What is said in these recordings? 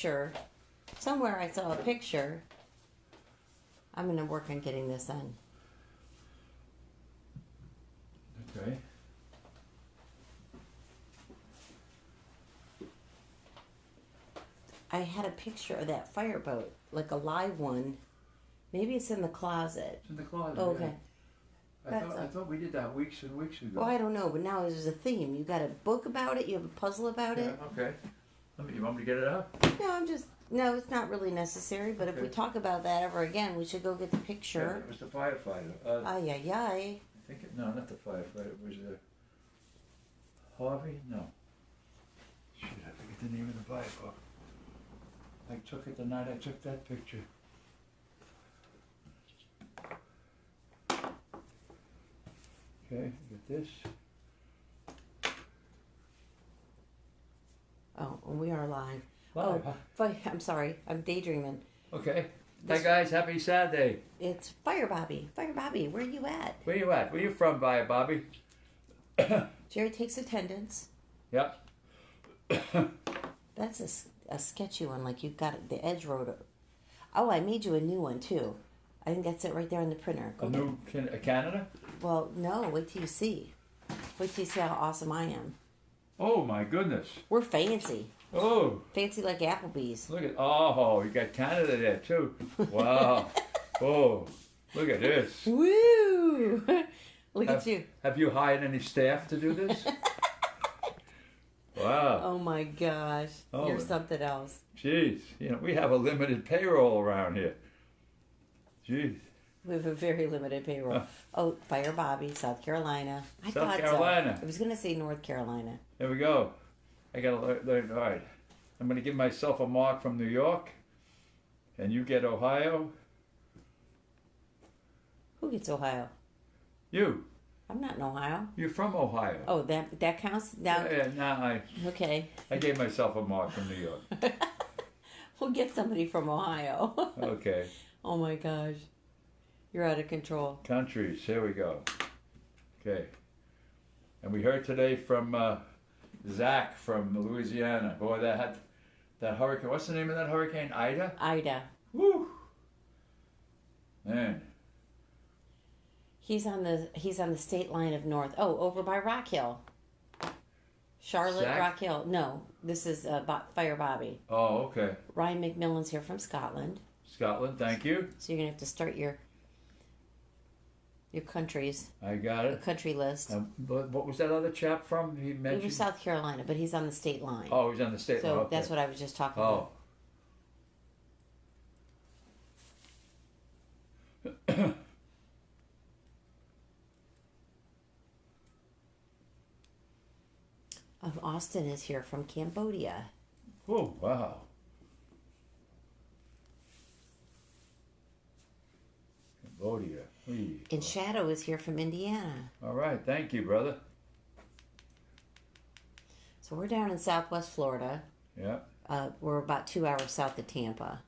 picture. Somewhere I saw a picture. I'm going to work on getting this in. Okay. I had a picture of that fireboat, like a live one. Maybe it's in the closet. It's in the closet. Oh, okay. Yeah. I thought we did that weeks and weeks ago. Well, I don't know, but now there's a theme. You got a book about it. You have a puzzle about it. Okay. You want me to get it out? No, it's not really necessary. But if we talk about that ever again, we should go get the picture. Yeah, it was the firefighter. Ay. I think no, not the firefighter. It was Harvey. No. Shit, I forget the name of the Bible. I took it the night I took that picture. Okay, get this. Oh, we are live. Live, I'm sorry. I'm daydreaming. Okay. Hi guys, happy Saturday. It's Fire Bobby. Fire Bobby, where are you at? Where you at? Where you from, Bobby? Jerry takes attendance. Yep. That's a sketchy one, like you've got the edge road. Oh, I made you a new one too. I think that's it right there on the printer. A new Canada? Well, no, wait till you see. Wait till you see how awesome I am. Oh my goodness. We're fancy. Oh. Fancy like Applebee's. Look at, you got Canada there too. Wow. Oh, look at this. Woo! Look at you. Have you hired any staff to do this? Wow. Oh my gosh. Oh. You're something else. Jeez. We have a limited payroll around here. Jeez. We have a very limited payroll. Oh, Fire Bobby, South Carolina. I South Carolina. So. I was going to say North Carolina. There we go. I got to learn. All right. I'm going to give myself a mark from New York. And you get Ohio. Who gets Ohio? You. I'm not in Ohio. You're from Ohio. Oh, that counts? Now, okay. I gave myself a mark from New York. We'll get somebody from Ohio. Okay. Oh my gosh. You're out of control. Countries, here we go. Okay. And we heard today from Zach from Louisiana. Boy, that hurricane, what's the name of that hurricane? Ida? Ida. Woo! Man. He's on the state line of North. Oh, over by Rock Hill. Charlotte, Zach? Rock Hill. No, this is Fire Bobby. Oh, okay. Ryan McMillan's here from Scotland. Scotland, thank you. So you're going to have to start your countries. I got it. Country list. What was that other chap from? He mentioned? He was South Carolina, but he's on the state line. Oh, he's on the state line. So okay. that's what I was just talking about. Austin is here from Cambodia. Oh, wow. Cambodia. And Shadow is here from Indiana. All right. Thank you, brother. So we're down in Southwest Florida. Yeah. We're about 2 hours south of Tampa.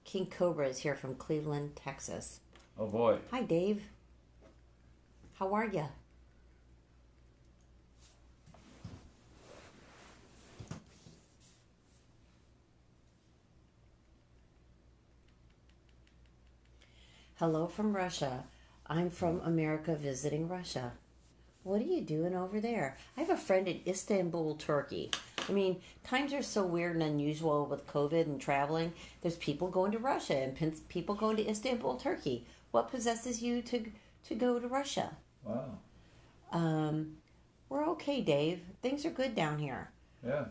King Cobra is here from Cleveland, Texas. Oh, boy. Hi, Dave. How are you? Hello from Russia. I'm from America visiting Russia. What are you doing over there? I have a friend in Istanbul, Turkey. I mean, times are so weird and unusual with COVID and traveling. There's people going to Russia and people going to Istanbul, Turkey. What possesses you to go to Russia? Wow. We're okay, Dave. Things are good down here. Yeah.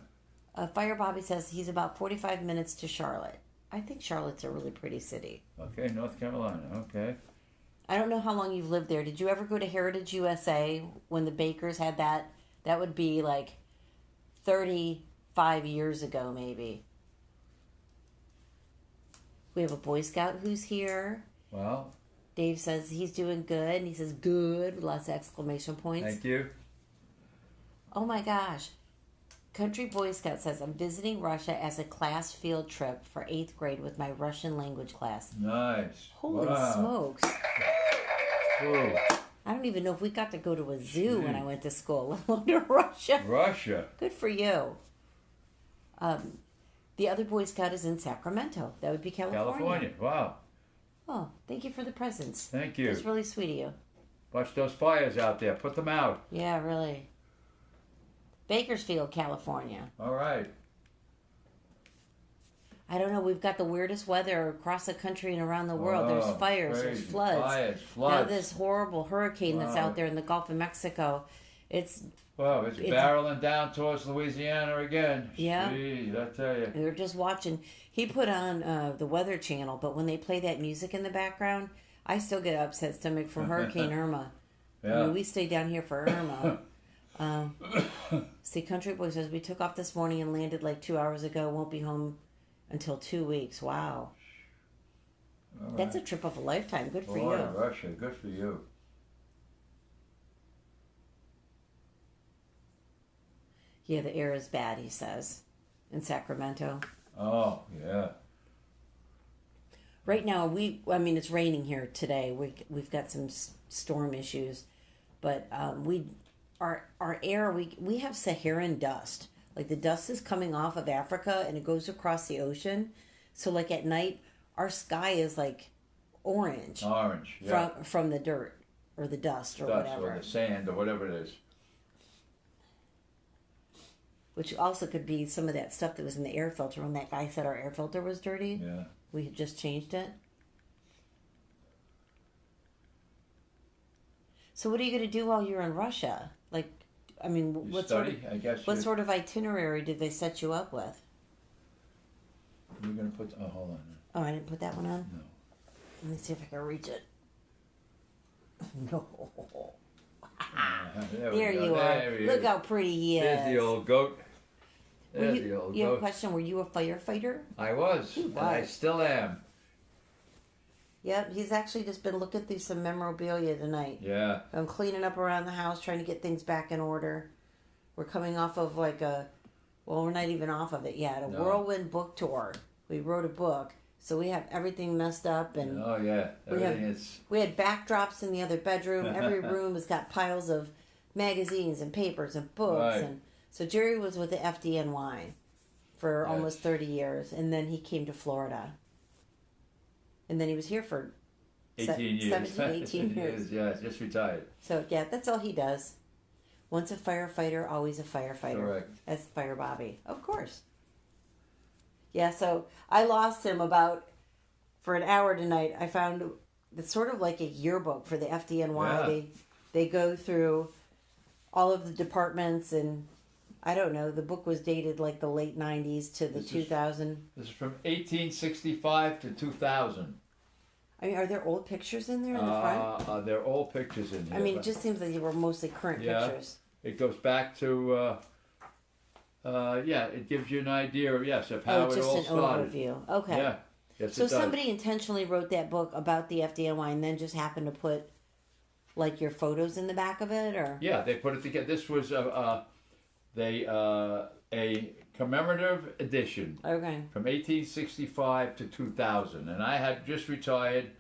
Fire Bobby says he's about 45 minutes to Charlotte. I think Charlotte's a really pretty city. Okay, North Carolina. Okay. I don't know how long you've lived there. Did you ever go to Heritage USA when the Bakers had that? That would be like 35 years ago, maybe. We have a Boy Scout who's here. Wow. Dave says he's doing good, and he says good with lots of exclamation points. Thank you. Oh my gosh. Country Boy Scout says, I'm visiting Russia as a class field trip for 8th grade with my Russian language class. Nice. Holy smokes. Whoa. I don't even know if we got to go to a zoo when I went to school, let alone to Russia. Russia. Good for you. The other Boy Scout is in Sacramento. That would be California. California. Wow. Oh, thank you for the presents. Thank you. That's really sweet of you. Watch those fires out there. Put them out. Yeah, really. Bakersfield, California. All right. I don't know. We've got the weirdest weather across the country and around the world. There's fires. Crazy. There's floods. Fires, Now floods. this horrible hurricane that's out there in the Gulf of Mexico. It's barreling down towards Louisiana again. Yeah. Jeez, I tell you. We were just watching. He put on the Weather Channel, but when they play that music in the background, I still get upset stomach from Hurricane Irma. Yeah. I mean, we stayed down here for Irma. See, Country Boy says we took off this morning and landed like 2 hours ago. Won't be home until 2 weeks. Wow. All That's a right. trip of a lifetime. Good for Boy, you. Russia, good for you. Yeah, the air is bad, he says, in Sacramento. Oh, yeah. Right now, it's raining here today. We've got some storm issues, but our air, we have Saharan dust. Like the dust is coming off of Africa and it goes across the ocean. So like at night, our sky is like orange. Orange, yeah. From the dirt or the dust or whatever. Or the sand or whatever it is. Which also could be some of that stuff that was in the air filter when that guy said our air filter was dirty. Yeah. We had just changed it. So what are you going to do while you're in Russia? Like, I mean, what sort of itinerary did they set you up with? You're going to put... Oh, hold on. Oh, I didn't put that one on? No. Let me see if I can reach it. No. There you are. Look how pretty he is. There's the old goat. There's the old goat. You have a question. Were you a firefighter? I was. He was. And I still am. Yep, he's actually just been looking through some memorabilia tonight. Yeah. I'm cleaning up around the house, trying to get things back in order. We're coming off of we're not even off of it yet. A whirlwind book tour. We wrote a book, so we have everything messed up. And oh, yeah. We had backdrops in the other bedroom. Every room has got piles of magazines and papers and books. Right. And so Jerry was with the FDNY for almost 30 years, and then he came to Florida. And then he was here for 18 years. 17, 18 years. Yeah, just retired. So, yeah, that's all he does. Once a firefighter, always a firefighter. Correct. That's Fire Bobby. Of course. Yeah, so I lost him for an hour tonight. I found it's sort of like a yearbook for the FDNY. Yeah. They go through all of the departments, and I don't know, the book was dated like the late 90s to the 2000. This is from 1865 to 2000. I mean, are there old pictures in there in the front? There are old pictures in here. I mean, it just seems like they were mostly current pictures. It goes back to, it gives you an idea of how it all started. Just an overview. Okay. Yeah. Yes, So somebody intentionally wrote that book about the FDNY and then just happened to put, like, your photos in the back of it, or? Yeah, they put it together. This was a commemorative edition. Okay. From 1865 to 2000, and I had just retired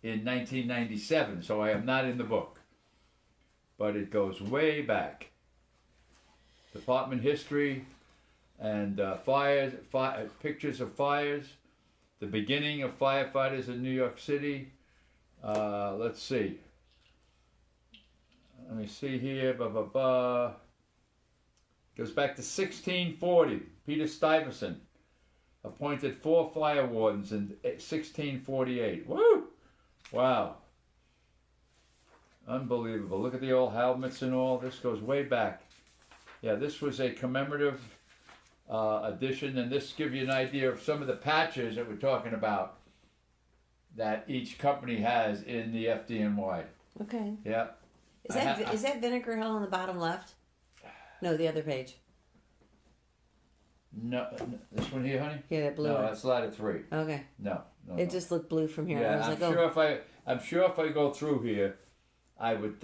in 1997, so I am not in the book. But it goes way back. Department history and pictures of fires, the beginning of firefighters in New York City. Let's see. Let me see here. Goes back to 1640. Peter Stuyvesant appointed 4 fire wardens in 1648. Woo! Wow. Unbelievable. Look at the old helmets and all. This goes way back. Yeah, this was a commemorative edition, and this gives you an idea of some of the patches that we're talking about that each company has in the FDNY. Okay. Yeah. Is that Vinegar Hill on the bottom left? No, the other page. No, this one here, honey? Yeah, that blue No, one. that's ladder 3. Okay. No. It just looked blue from here. Yeah, I was I'm sure if I go through here, I would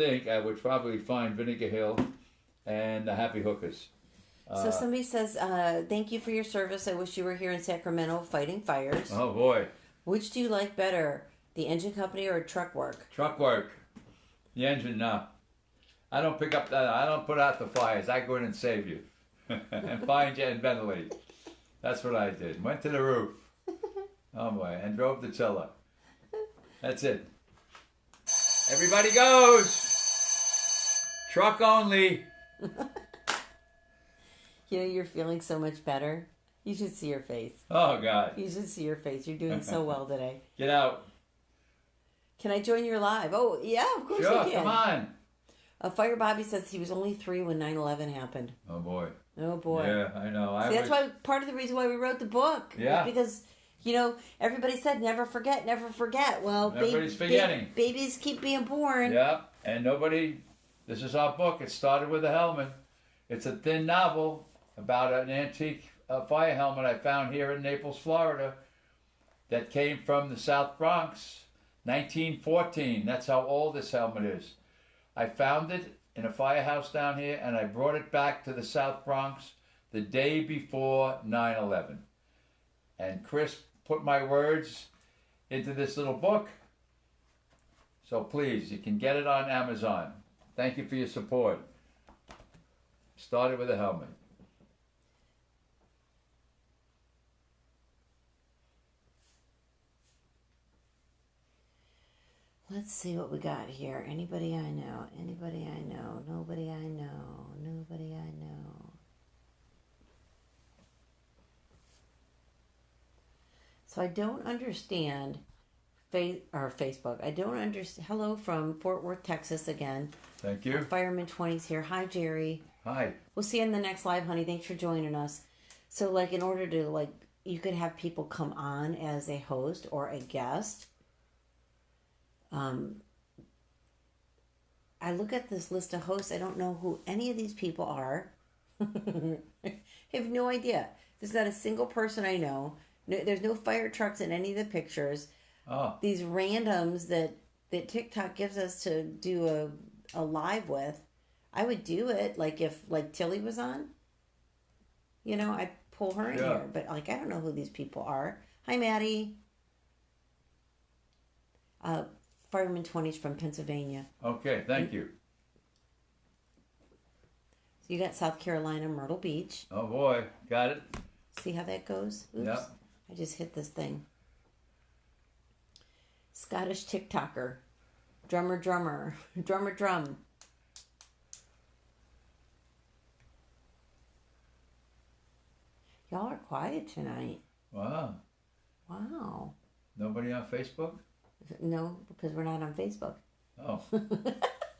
probably find Vinegar Hill and the Happy Hookers. So somebody says, thank you for your service. I wish you were here in Sacramento fighting fires. Oh, boy. Which do you like better, the engine company or truck work? Truck work. The engine, no. I don't pick up that. I don't put out the fires. I go in and save you. And find you and ventilate. That's what I did. Went to the roof. Oh boy, and drove the cellar. That's it. Everybody goes. Truck only. You know, you're feeling so much better. You should see your face. Oh God. You should see your face. You're doing so well today. Get out. Can I join your live? Oh, yeah, of course Sure, you can. come on. Fire Bobby says he was only 3 when 9/11 happened. Oh boy. Oh boy. Yeah, I know. See, that's why part of the reason why we wrote the book. Yeah. Because, you know, everybody said never forget, never forget. Well, everybody's forgetting. Babies keep being born. Yeah, and nobody. This is our book. It started with a helmet. It's a thin novel about an antique fire helmet I found here in Naples, Florida, that came from the South Bronx, 1914. That's how old this helmet is. I found it in a firehouse down here, and I brought it back to the South Bronx the day before 9/11. And Chris put my words into this little book. So please, you can get it on Amazon. Thank you for your support. Started with a helmet. Let's see what we got here. Anybody I know? Anybody I know? Nobody I know. Nobody I know. So I don't understand Facebook. I don't understand. Hello from Fort Worth, Texas again. Thank you. Fireman 20's here. Hi, Jerry. Hi. We'll see you in the next live, honey. Thanks for joining us. So, like, in order to, like, you could have people come on as a host or a guest. I look at this list of hosts. I don't know who any of these people are. I have no idea. There's not a single person I know. No, there's no fire trucks in any of the pictures. Oh. These randoms that TikTok gives us to do a live with. I would do it, like, if, like, Tilly was on. You know, I'd pull her in here. But, like, I don't know who these people are. Hi, Maddie. Fireman 20's from Pennsylvania. Okay, thank you. So you got South Carolina, Myrtle Beach. Oh boy, got it. See how that goes? Oops. Yep. I just hit this thing. Scottish TikToker. Drummer. Drummer drum. Y'all are quiet tonight. Wow. Wow. Nobody on Facebook? No, because we're not on Facebook. Oh.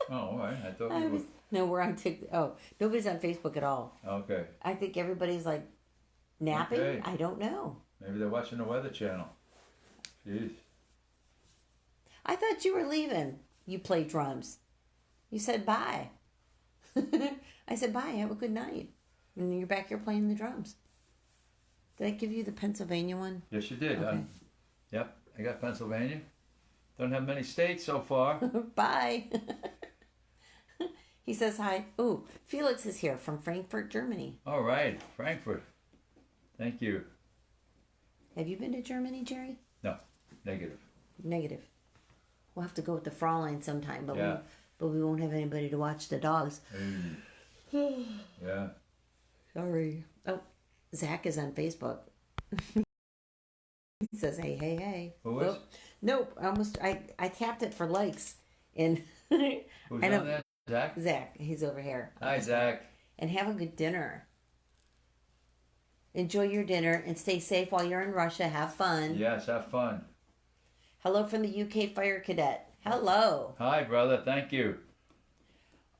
Oh, all right. I thought we were. No, we're on TikTok. Oh, nobody's on Facebook at all. Okay. I think everybody's like napping. Okay. I don't know. Maybe they're watching the Weather Channel. Jeez. I thought you were leaving. You play drums. You said bye. I said bye. Have a good night. And you're back here playing the drums. Did I give you the Pennsylvania one? Yes, you did. Okay. Yep, I got Pennsylvania. Don't have many states so far. Bye. He says hi. Ooh, Felix is here from Frankfurt, Germany. All right, Frankfurt. Thank you. Have you been to Germany, Jerry? No, negative. Negative. We'll have to go with the Fraulein sometime, but Yeah. we won't have anybody to watch the dogs. Yeah. Sorry. Oh, Zach is on Facebook. He says, hey. Who is? Nope. I tapped it for likes. And Who's on that? Zach? Zach, he's over here. Hi, Zach. And have a good dinner. Enjoy your dinner and stay safe while you're in Russia. Have fun. Yes, have fun. Hello from the UK Fire Cadet. Hello. Hi, brother. Thank you.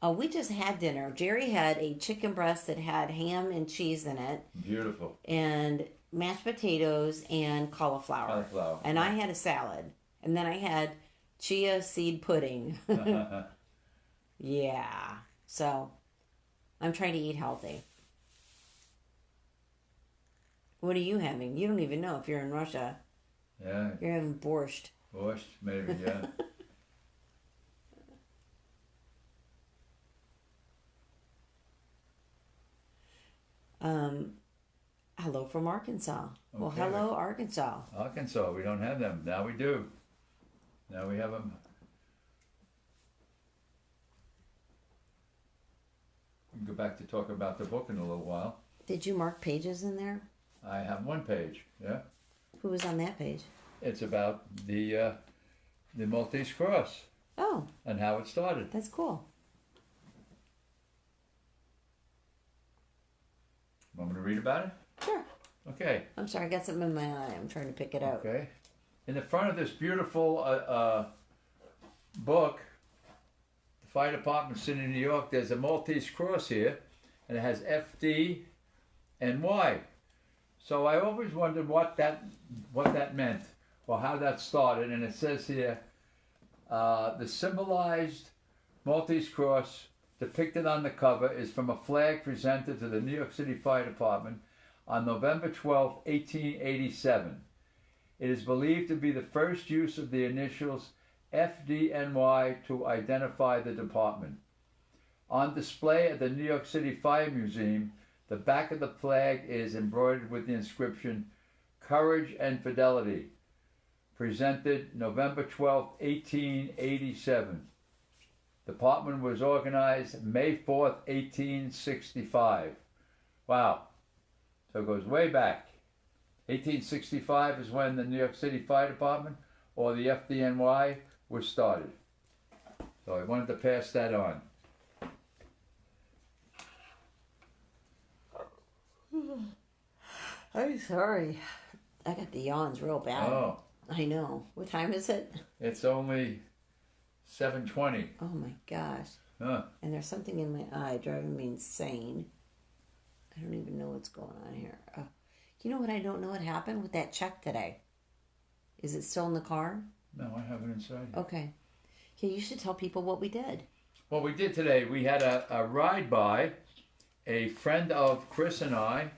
We just had dinner. Jerry had a chicken breast that had ham and cheese in it. Beautiful. And mashed potatoes and cauliflower. And I had a salad. And then I had chia seed pudding. Yeah. So, I'm trying to eat healthy. What are you having? You don't even know if you're in Russia. Yeah. You're having borscht. Borscht, maybe, yeah. Hello from Arkansas. Well, Okay. hello, Arkansas. Arkansas, we don't have them. Now we do. Now we have them. We'll go back to talk about the book in a little while. Did you mark pages in there? I have one page. Yeah. Who was on that page? It's about the Maltese Cross Oh, and how it started. that's cool. Want me to read about it? Sure. Okay. I'm sorry, I got something in my eye. I'm trying to pick it out. Okay. In the front of this beautiful book, the fire department sitting in New York, there's a Maltese Cross here, and it has FDNY. So I always wondered what that meant, or how that started. And it says here, the symbolized Maltese Cross depicted on the cover is from a flag presented to the New York City Fire Department on November 12, 1887. It is believed to be the first use of the initials FDNY to identify the department. On display at the New York City Fire Museum, the back of the flag is embroidered with the inscription, Courage and Fidelity, presented November 12, 1887. The department was organized May 4th, 1865. Wow. So it goes way back. 1865 is when the New York City Fire Department, or the FDNY, was started. So I wanted to pass that on. I'm sorry. I got the yawns real bad. Oh, I know. What time is it? it's only 7:20. Oh my gosh. Huh. And there's something in my eye driving me insane. I don't even know what's going on here. You know what? I don't know what happened with that check today. Is it still in the car? No, I have it inside. Okay. Yeah, you should tell people what we did. What we did today, we had a ride by a friend of Chris and I.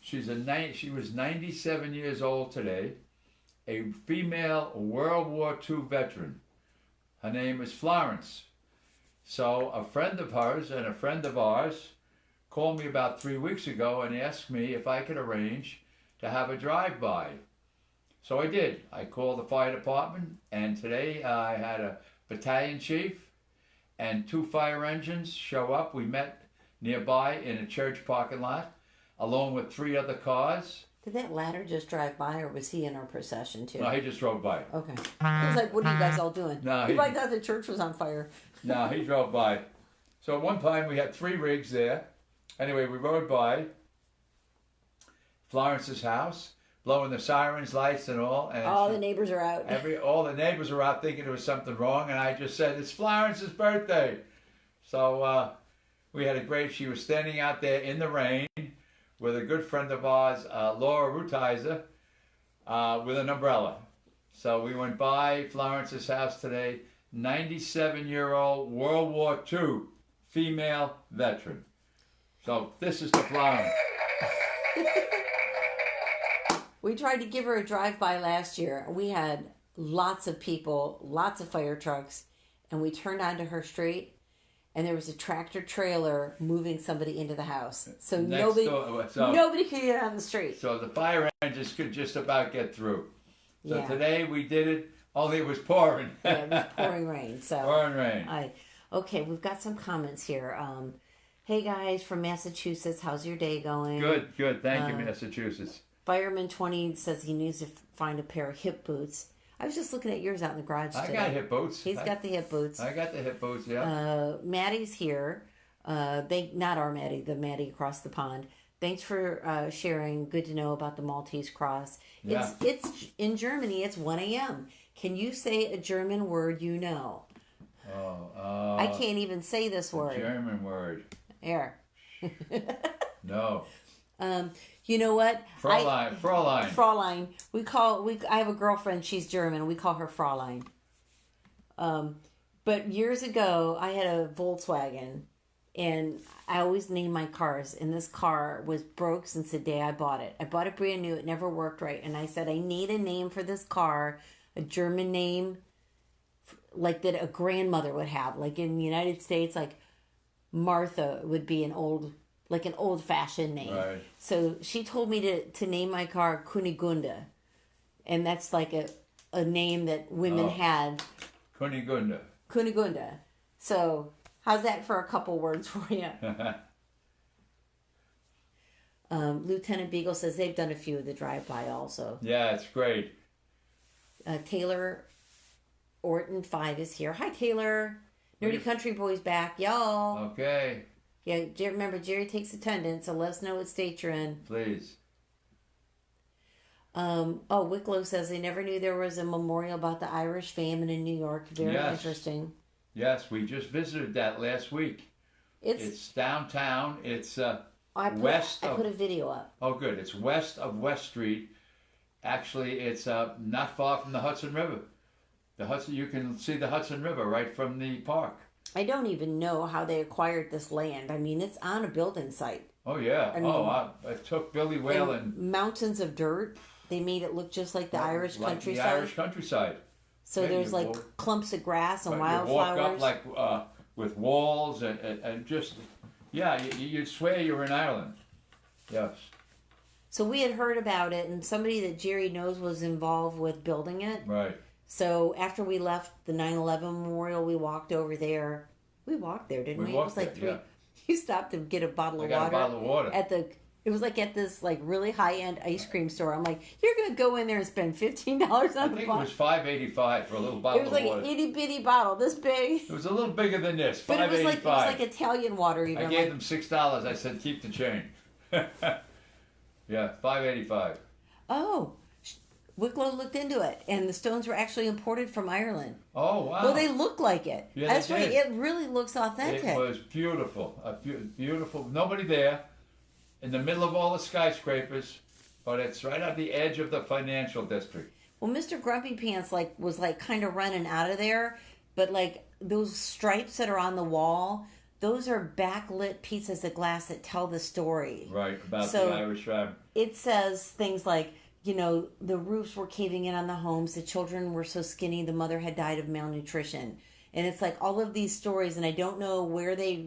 She was 97 years old today, a female World War II veteran. Her name is Florence. So a friend of hers and a friend of ours called me about 3 weeks ago and asked me if I could arrange to have a drive-by. So I did. I called the fire department, and today I had a battalion chief and 2 fire engines show up. We met nearby in a church parking lot, along with 3 other cars. Did that ladder just drive by, or was he in our procession too? No, he just drove by. Okay. I was like, what are you guys all doing? No, you might thought the church was on fire. No, he drove by. So at one time we had 3 rigs there. Anyway, we rode by Florence's house, blowing the sirens, lights, and all. And all the neighbors are out. All the neighbors were out thinking there was something wrong, and I just said, it's Florence's birthday. So we had a great, she was standing out there in the rain with a good friend of ours, Laura Rutizer, with an umbrella. So we went by Florence's house today, 97-year-old World War II female veteran. So this is the Florence. We tried to give her a drive-by last year. We had lots of people, lots of fire trucks, and we turned onto her street, and there was a tractor trailer moving somebody into the house. So nobody could get on the street. So the fire engines could just about get through. So yeah. Today we did it, only it was pouring. Yeah, it was pouring rain. So pouring rain. Okay, we've got some comments here. Hey guys from Massachusetts, how's your day going? Good. Thank you, Massachusetts. Fireman 20 says he needs to find a pair of hip boots. I was just looking at yours out in the garage today. I got hip boots. He's got the hip boots. I got the hip boots, yeah. Maddie's here. Not our Maddie, the Maddie across the pond. Thanks for sharing. Good to know about the Maltese Cross. Yeah. It's in Germany. It's 1 a.m. Can you say a German word you know? I can't even say this word. German word. Here. No. You know what? Fräulein. Fräulein. I have a girlfriend. She's German. We call her Fräulein. But years ago, I had a Volkswagen, and I always named my cars. And this car was broke since the day I bought it. I bought it brand new. It never worked right. And I said, I need a name for this car, a German name, like that a grandmother would have. Like in the United States, like Martha would be an old-fashioned name. Right. So she told me to name my car Kunigunda. And that's like a name that women had. Kunigunda. So how's that for a couple words for you? Lieutenant Beagle says they've done a few of the drive-by also. Yeah, it's great. Taylor Orton 5 is here. Hi, Taylor. Nerdy Country Boy's back. Y'all. Okay. Yeah, remember, Jerry takes attendance, so let us know what state you're in. Please. Wicklow says they never knew there was a memorial about the Irish famine in New York. Very interesting. Yes, we just visited that last week. It's downtown. It's I put a video up. Oh, good. It's west of West Street. Actually, it's not far from the Hudson River. You can see the Hudson River right from the park. I don't even know how they acquired this land. I mean, it's on a building site. Oh, yeah. I took Billy Whalen. Mountains of dirt. They made it look just like the Irish countryside. The Irish countryside. So there's like clumps of grass and wildflowers. You walk up like with walls and just, you'd swear you were in Ireland. Yes. So we had heard about it, and somebody that Jerry knows was involved with building it. Right. So after we left the 9/11 memorial, we walked over there. We walked there, didn't we? It was like 3. Yeah. You stopped to get a bottle of water. I got a bottle of water. It was like at this like really high-end ice cream store. I'm like, you're going to go in there and spend $15 on a bottle? I think it was $5.85 for a little bottle of water. It was like an itty-bitty bottle, this big. It was a little bigger than this, $5.85. But it was like Italian water even. I gave them $6. I said, keep the change. Yeah, $5.85. Oh, Wicklow looked into it, and the stones were actually imported from Ireland. Oh, wow. Well, they look like it. Yeah, that's right. It really looks authentic. It was beautiful. Beautiful. Nobody there. In the middle of all the skyscrapers, but it's right at the edge of the financial district. Well, Mr. Grumpy Pants was kind of running out of there, but like those stripes that are on the wall, those are backlit pieces of glass that tell the story. Right, about the Irish tribe. It says things like, the roofs were caving in on the homes, the children were so skinny, the mother had died of malnutrition. And it's like all of these stories, and I don't know where they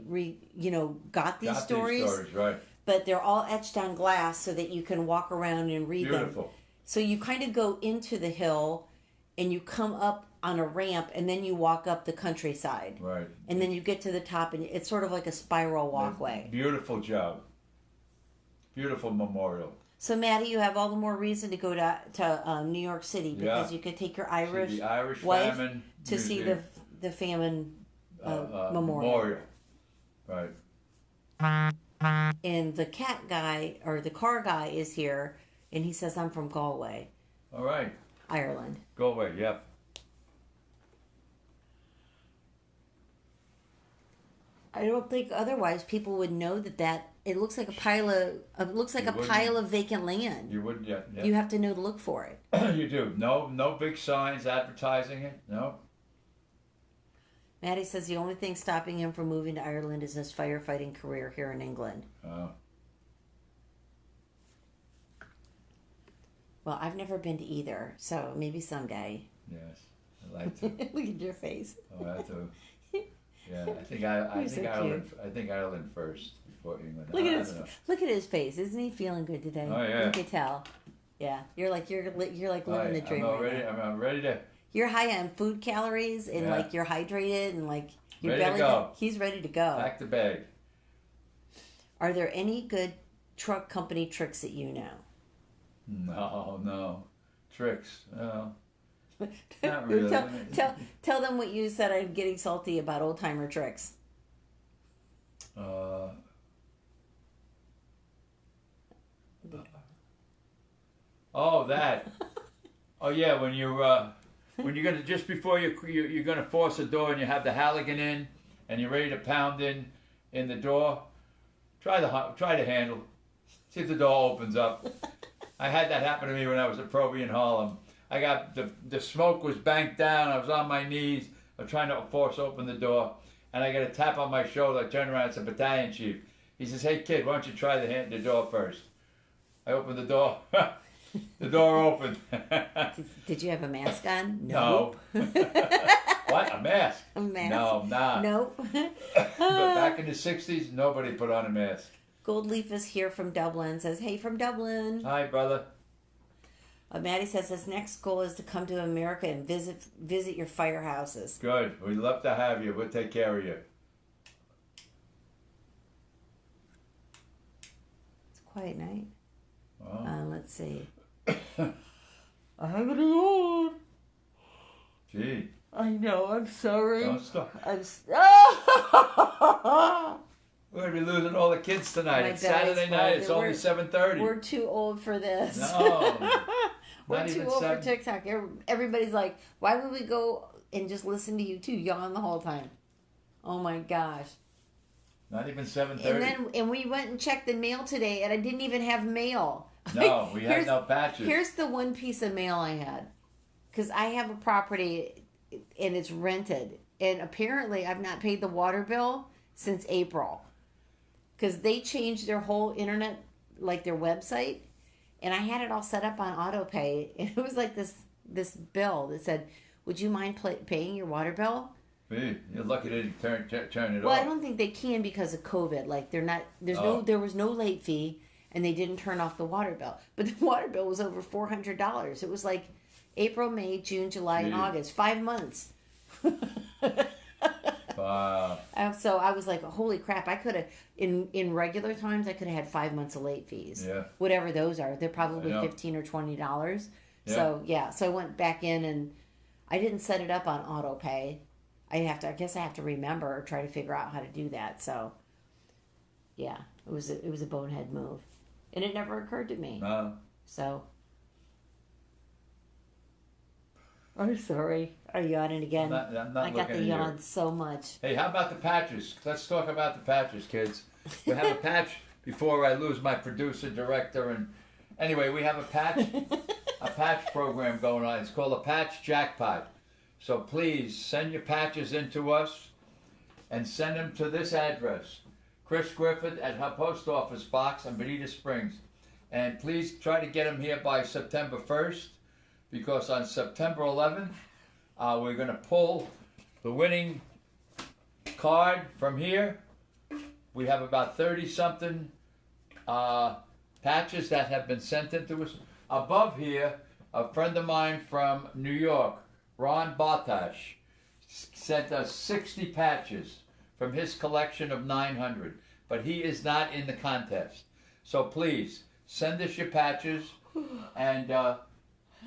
got these stories. These stories, right. But they're all etched on glass so that you can walk around and read them. Beautiful. So you kind of go into the hill and you come up on a ramp and then you walk up the countryside. Right. And then you get to the top and it's sort of like a spiral walkway. Beautiful job. Beautiful memorial. So Maddie, you have all the more reason to go to New York City because you could take your Irish wife famine to see the famine memorial. Right. And the cat guy, or the car guy, is here, and he says, I'm from Galway. All right. Ireland. Galway, yep. I don't think otherwise people would know that it looks like a pile of vacant land. You wouldn't, yeah. You have to know to look for it. You do. No big signs advertising it. No. Maddie says the only thing stopping him from moving to Ireland is his firefighting career here in England. Oh. Well, I've never been to either, so maybe someday. Yes, I'd like to. Look at your face. Oh, I have to. Yeah, I think Ireland first before England. Look at his face. Isn't he feeling good today? Oh yeah. You can tell. Yeah, you're like living the dream. I'm ready to. You're high on food calories and like you're hydrated and like your ready belly. To go. He's ready to go. Pack the bag. Are there any good truck company tricks that you know? No tricks. No, not really. Tell them what you said. I'm getting salty about old timer tricks. That. Oh yeah, when you're gonna just before you're gonna force a door and you have the Halligan in and you're ready to pound in the door. Try the handle. See if the door opens up. I had that happen to me when I was at Proby in Harlem. I got the smoke was banked down. I was on my knees. I'm trying to force open the door, and I got a tap on my shoulder. I turn around. It's a battalion chief. He says, "Hey kid, why don't you try the door first?" I opened the door. The door opened. Did you have a mask on? Nope. No. What? A mask? A mask? No, not. Nope. But back in the 60s, nobody put on a mask. Goldleaf is here from Dublin. Says, hey, from Dublin. Hi, brother. Maddie says his next goal is to come to America and visit your firehouses. Good. We'd love to have you. We'll take care of you. It's quiet night. Wow. Let's see. I have it on. Gee. I know. I'm sorry. Don't stop. We're going to be losing all the kids tonight. It's Saturday night. It's only 7:30. We're too old for this. No. We're too old for TikTok. Everybody's like, why would we go and just listen to you two yawn the whole time? Oh my gosh. Not even 7:30. And we went and checked the mail today, and I didn't even have mail. No, we had no patches. Here's the one piece of mail I had. Because I have a property, and it's rented. And apparently, I've not paid the water bill since April. Because they changed their whole internet, like their website. And I had it all set up on auto pay. And it was like this bill that said, would you mind paying your water bill? You're lucky they didn't turn it off. Well, I don't think they can because of COVID. Like there was no late fee, and they didn't turn off the water bill. But the water bill was over $400. It was like April, May, June, July, and August. 5 months. Wow. So I was like, holy crap! I could have in regular times I could have had 5 months of late fees. Yeah. Whatever those are, they're probably $15 or $20. Yeah. So yeah, so I went back in and I didn't set it up on auto pay. I guess I have to remember or try to figure out how to do that. So yeah, it was a bonehead move, and it never occurred to me. So I'm sorry. Are you yawning again? I'm not I got the looking at yawn so much. Hey, how about the patches? Let's talk about the patches, kids. We have a patch before I lose my producer, director, and anyway, we have a patch program going on. It's called a Patch Jackpot. So please send your patches in to us and send them to this address, Chris Griffith at her post office box in Bonita Springs. And please try to get them here by September 1st, because on September 11th, we're going to pull the winning card from here. We have about 30-something patches that have been sent in to us. Above here, a friend of mine from New York, Ron Bartash, sent us 60 patches from his collection of 900, but he is not in the contest. So please, send us your patches, and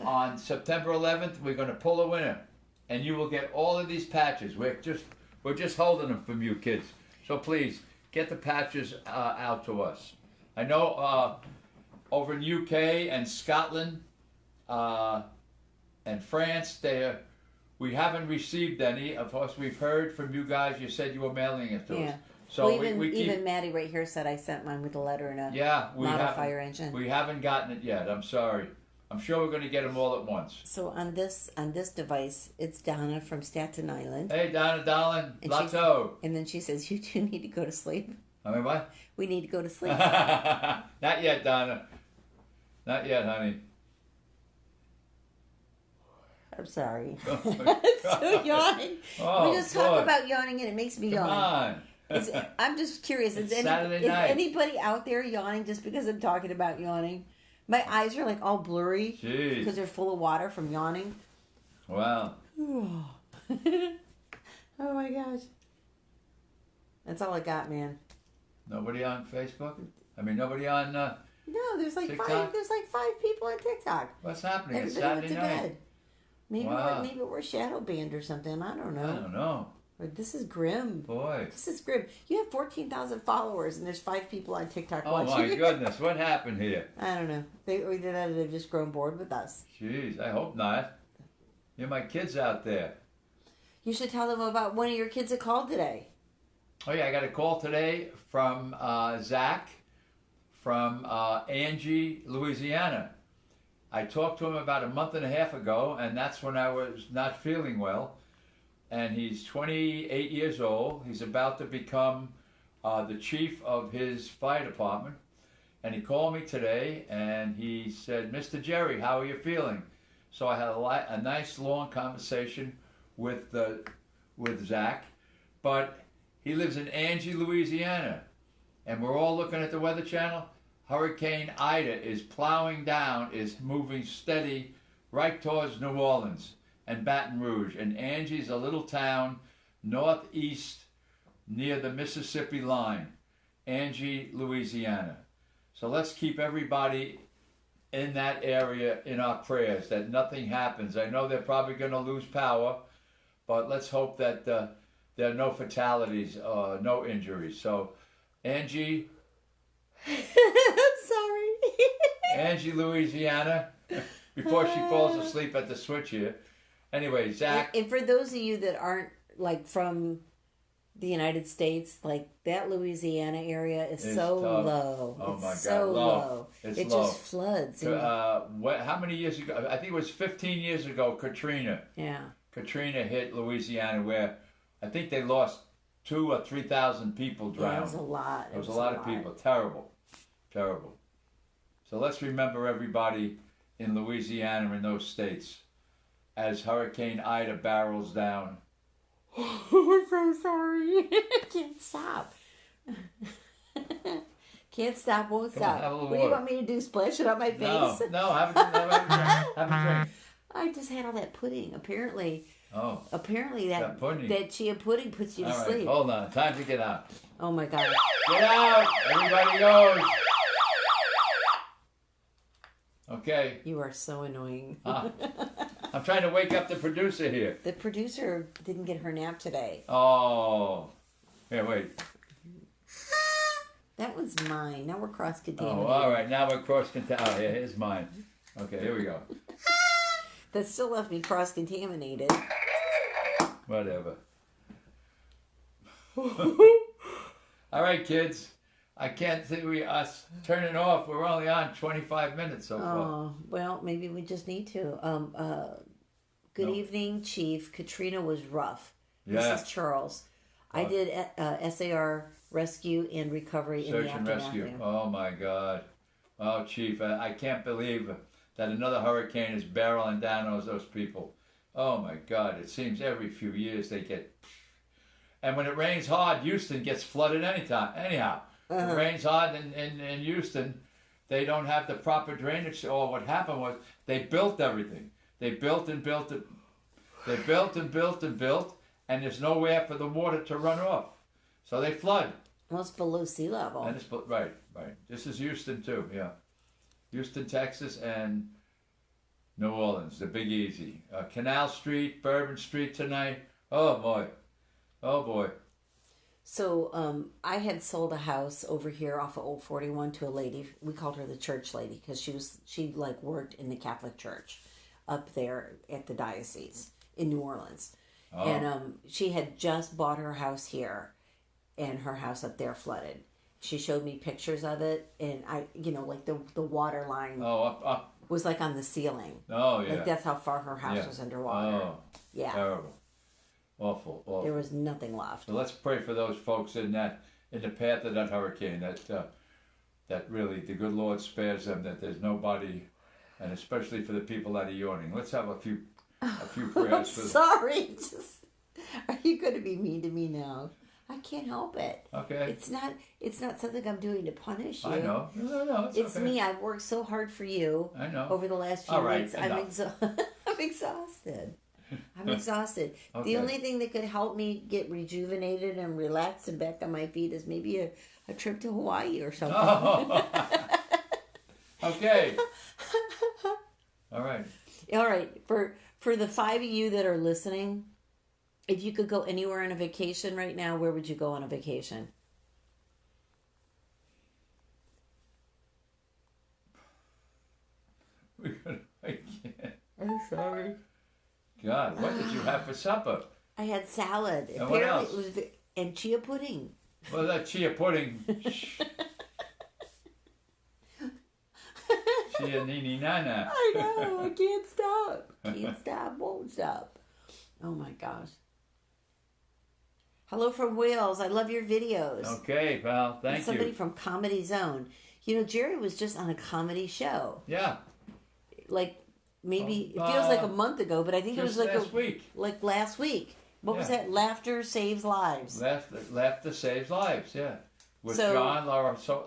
on September 11th, we're going to pull a winner, and you will get all of these patches. We're just holding them from you kids. So please, get the patches out to us. I know over in UK and Scotland, and France, we haven't received any. Of course, we've heard from you guys. You said you were mailing it to us. So well, even Maddie right here said I sent mine with a letter and a modifier engine. We haven't gotten it yet. I'm sorry. I'm sure we're going to get them all at once. So on this device, it's Donna from Staten Island. Hey, Donna, darling. Lato. And then she says, you two need to go to sleep. I mean, what? We need to go to sleep. Not yet, Donna. Not yet, honey. I'm sorry. So yawning. We just talk about yawning and it makes me yawn. Come on. I'm just curious. Is Saturday night. Anybody out there yawning just because I'm talking about yawning? My eyes are like all blurry because they're full of water from yawning. Wow. Oh my gosh. That's all I got, man. Nobody on Facebook? I mean, nobody on No, there's like TikTok? There's like 5 people on TikTok. What's happening? It's Everybody Saturday went to night. bed. Maybe we're shadow banned or something. I don't know. I don't know. This is grim. Boy. This is grim. You have 14,000 followers and there's 5 people on TikTok watching. Oh my goodness, what happened here? I don't know. They've just grown bored with us. Jeez, I hope not. You're my kids out there. You should tell them about one of your kids that called today. Oh yeah, I got a call today from Zach from Angie, Louisiana. I talked to him about a month and a half ago, and that's when I was not feeling well. And he's 28 years old. He's about to become the chief of his fire department. And he called me today, and he said, Mr. Jerry, how are you feeling? So I had a nice long conversation with Zach. But he lives in Angie, Louisiana. And we're all looking at the Weather Channel. Hurricane Ida is plowing down, is moving steady right towards New Orleans and Baton Rouge. And Angie's a little town northeast near the Mississippi line. Angie, Louisiana. So let's keep everybody in that area in our prayers, that nothing happens. I know they're probably going to lose power, but let's hope that there are no fatalities, no injuries. So, Angie. I'm sorry. Angie, Louisiana, before she falls asleep at the switch here. Anyway, Zach. And for those of you that aren't like from the United States, like that Louisiana area is so tough. low. Oh it's my God, so low. It's it low. just floods. How many years ago? I think it was 15 years ago. Katrina. Yeah. Katrina hit Louisiana, where I think they lost 2,000 or 3,000 people drowned. Yeah, it was a lot. It was a lot of people. Terrible, terrible. So let's remember everybody in Louisiana and those states as Hurricane Ida barrels down. I'm so sorry. Can't stop. Can't stop, won't stop. What do you want me to do? Splash it on my face? No, have a drink. I just had all that pudding. Apparently Apparently that chia pudding puts you to sleep. Hold on. Time to get out. Oh my God. Get out! Everybody goes. Okay. You are so annoying. I'm trying to wake up the producer here. The producer didn't get her nap today. Oh. Here, wait. That was mine. Now we're cross-contaminated. Oh, all right. Now we're cross-contaminated. Oh, yeah, here's mine. Okay, here we go. That still left me cross-contaminated. Whatever. All right, kids. I can't see us turning off. We're only on 25 minutes so far. Oh, well, maybe we just need to. Good evening, Chief. Katrina was rough. Yeah. This is Charles. I did SAR rescue and recovery in the Search and rescue. aftermath. Oh, my God. Oh, Chief, I can't believe that another hurricane is barreling down on those people. Oh, my God. It seems every few years they get... And when it rains hard, Houston gets flooded anyhow. It rains hard in Houston, they don't have the proper drainage. Or what happened was they built everything. They built and built it. They built and built and built, and there's nowhere for the water to run off. So they flood. Well, it's below sea level. And it's, right. This is Houston too, yeah. Houston, Texas, and New Orleans, the Big Easy. Canal Street, Bourbon Street tonight. Oh, boy. So I had sold a house over here off of Old 41 to a lady. We called her the church lady because she worked in the Catholic Church up there at the diocese in New Orleans. Oh. And she had just bought her house here, and her house up there flooded. She showed me pictures of it, and like the water line was like on the ceiling. Oh, yeah. Like that's how far her house was underwater. Oh, yeah. Terrible. Awful. There was nothing left. So let's pray for those folks in the path of that hurricane, that really the good Lord spares them, that there's nobody, and especially for the people that are yawning. Let's have a few prayers. I'm sorry. Are you going to be mean to me now? I can't help it. Okay. It's not something I'm doing to punish you. I know. No, it's okay. Me. I've worked so hard for you. I know. Over the last few weeks. I'm exhausted. I'm exhausted. Okay. The only thing that could help me get rejuvenated and relaxed and back on my feet is maybe a trip to Hawaii or something. Oh. Okay. All right. For the 5 of you that are listening, if you could go anywhere on a vacation right now, where would you go on a vacation? I can't. I'm sorry. God, what did you have for supper? I had salad. And what else? And chia pudding. Well, that chia pudding. Chia nini nana. I know. I can't stop. Won't stop. Oh my gosh. Hello from Wales. I love your videos. Okay, pal. Thank you. Somebody from Comedy Zone. Jerry was just on a comedy show. Yeah. Like, maybe, it feels like a month ago, but I think it was like last week. Like last week. What was that? Laughter Saves Lives. Laughter Saves Lives, yeah. With John Laracho.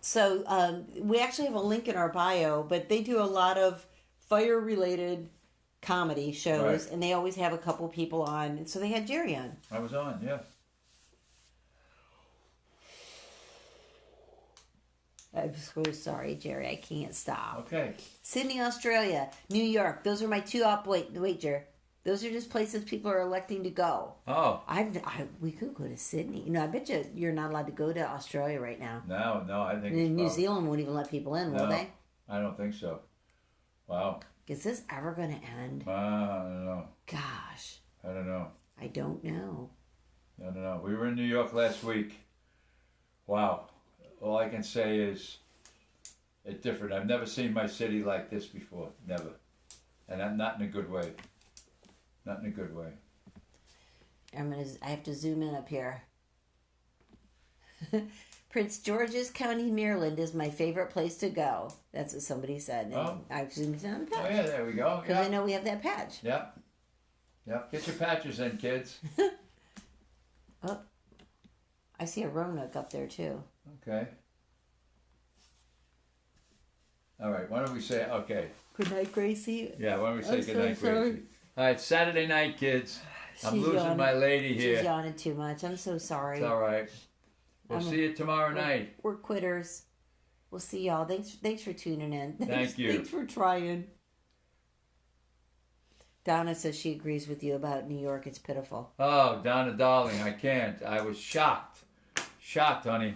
So we actually have a link in our bio, but they do a lot of fire-related comedy shows, and they always have a couple people on. And so they had Jerry on. I was on, yeah. I'm so sorry, Jerry. I can't stop. Okay. Sydney, Australia, New York. Those are my two wait, Jerry. Those are just places people are electing to go. Oh. We could go to Sydney. I bet you're not allowed to go to Australia right now. No, I think And New Zealand won't even let people in, will they? I don't think so. Wow. Is this ever going to end? I don't know. Gosh. I don't know. I don't know. I don't know. We were in New York last week. Wow. All I can say is it's different. I've never seen my city like this before. Never. And I'm not in a good way. Not in a good way. I have to zoom in up here. Prince George's County, Maryland is my favorite place to go. That's what somebody said. And I've zoomed in on the patch. Oh, yeah, there we go. Because I know we have that patch. Yep. Get your patches in, kids. Oh, I see a Roanoke up there, too. Okay. All right, why don't we say, okay. Good night, Gracie. Yeah, why don't we say I'm good so night, sorry. Gracie. All right, Saturday night, kids. I'm She's losing yawning. my lady here. She's yawning too much. I'm so sorry. It's all right. We'll see you tomorrow night. We're quitters. We'll see y'all. Thanks for tuning in. Thank you. Thanks for trying. Donna says she agrees with you about New York. It's pitiful. Oh, Donna, darling, I can't. I was shocked. Shocked, honey.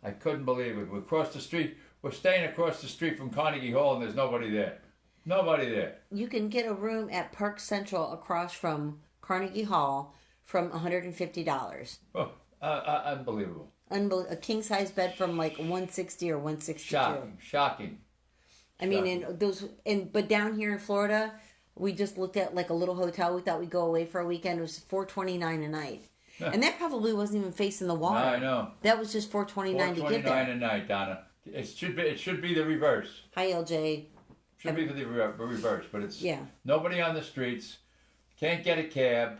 I couldn't believe it. We're across the street. We're staying across the street from Carnegie Hall, and there's nobody there. Nobody there. You can get a room at Park Central across from Carnegie Hall from $150. Oh, unbelievable. A king-size bed from like 160 or 162. Shocking. I mean, but down here in Florida, we just looked at like a little hotel. We thought we'd go away for a weekend. It was $429 a night. And that probably wasn't even facing the water. I know. That was just $429 to get there. $429 a night, Donna. It should be the reverse. Hi, LJ. Should be the reverse, but it's Yeah. Nobody on the streets. Can't get a cab.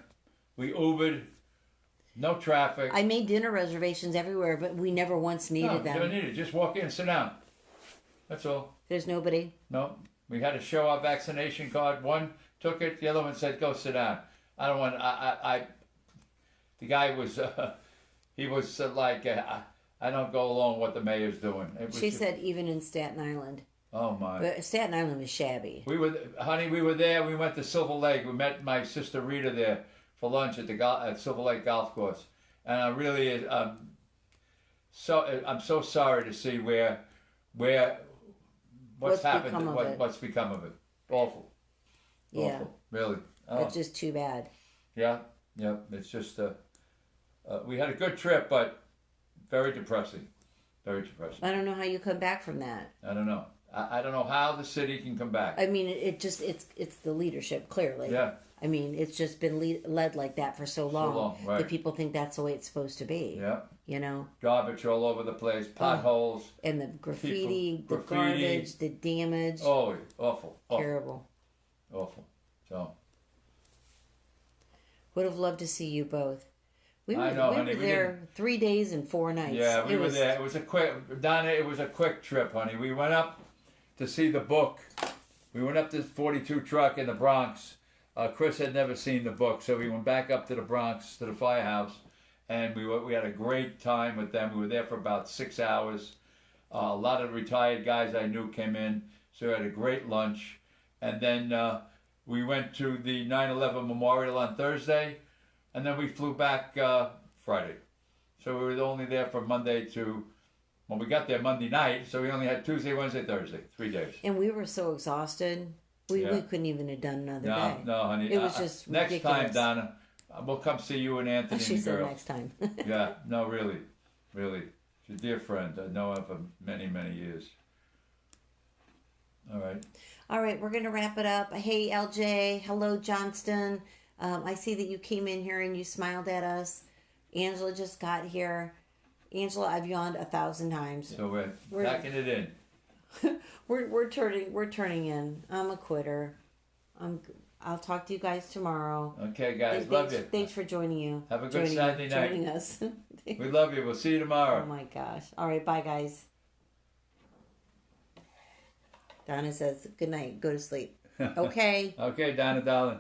We Ubered. No traffic. I made dinner reservations everywhere, but we never once needed them. No, don't need it. Just walk in and sit down. That's all. There's nobody. No. We had to show our vaccination card. One took it. The other one said, go sit down. I don't want... the guy was... he was like... I don't go along with what the mayor's doing. She said even in Staten Island. Oh, my. But Staten Island was shabby. We were there. We went to Silver Lake. We met my sister Rita there for lunch at Silver Lake Golf Course. And I really... I'm so sorry to see what's happened, what's become of it. Awful. Yeah. Awful. Really. Oh. It's just too bad. Yeah. It's just... we had a good trip, but very depressing. Very depressing. I don't know how you come back from that. I don't know. I don't know how the city can come back. I mean, it's the leadership, clearly. Yeah. I mean, it's just been led like that for so long, right. that people think that's the way it's supposed to be. Yeah. You know? Garbage all over the place, potholes. And the graffiti, the garbage, the damage. Oh, awful. Terrible. Awful. So. Would have loved to see you both. We were honey, there 3 days and 4 nights. Yeah, we were there. It was a quick trip, honey. We went up to see the book. We went up to the 42 truck in the Bronx. Chris had never seen the book, so we went back up to the Bronx, to the firehouse, and we had a great time with them. We were there for about 6 hours. A lot of retired guys I knew came in, so we had a great lunch. And then we went to the 9/11 Memorial on Thursday, and then we flew back Friday. So we were only there from Monday to... Well, we got there Monday night, so we only had Tuesday, Wednesday, Thursday, 3 days. And we were so exhausted. We couldn't even have done another day. No, honey. It was just next ridiculous. time, Donna, we'll come see you and Anthony She and the said girls. next time. Yeah, no, really. She's a dear friend. I know her for many, many years. All right, we're going to wrap it up. Hey, LJ. Hello, Johnston. I see that you came in here and you smiled at us. Angela just got here. Angela, I've yawned 1,000 times. So we're backing it in. We're turning in. I'm a quitter. I'll talk to you guys tomorrow. Okay, guys, love you. Thanks for joining Have a good Saturday night. Joining us. We love you. We'll see you tomorrow. Oh my gosh! All right, bye, guys. Donna says good night. Go to sleep. Okay. Okay, Donna, darling.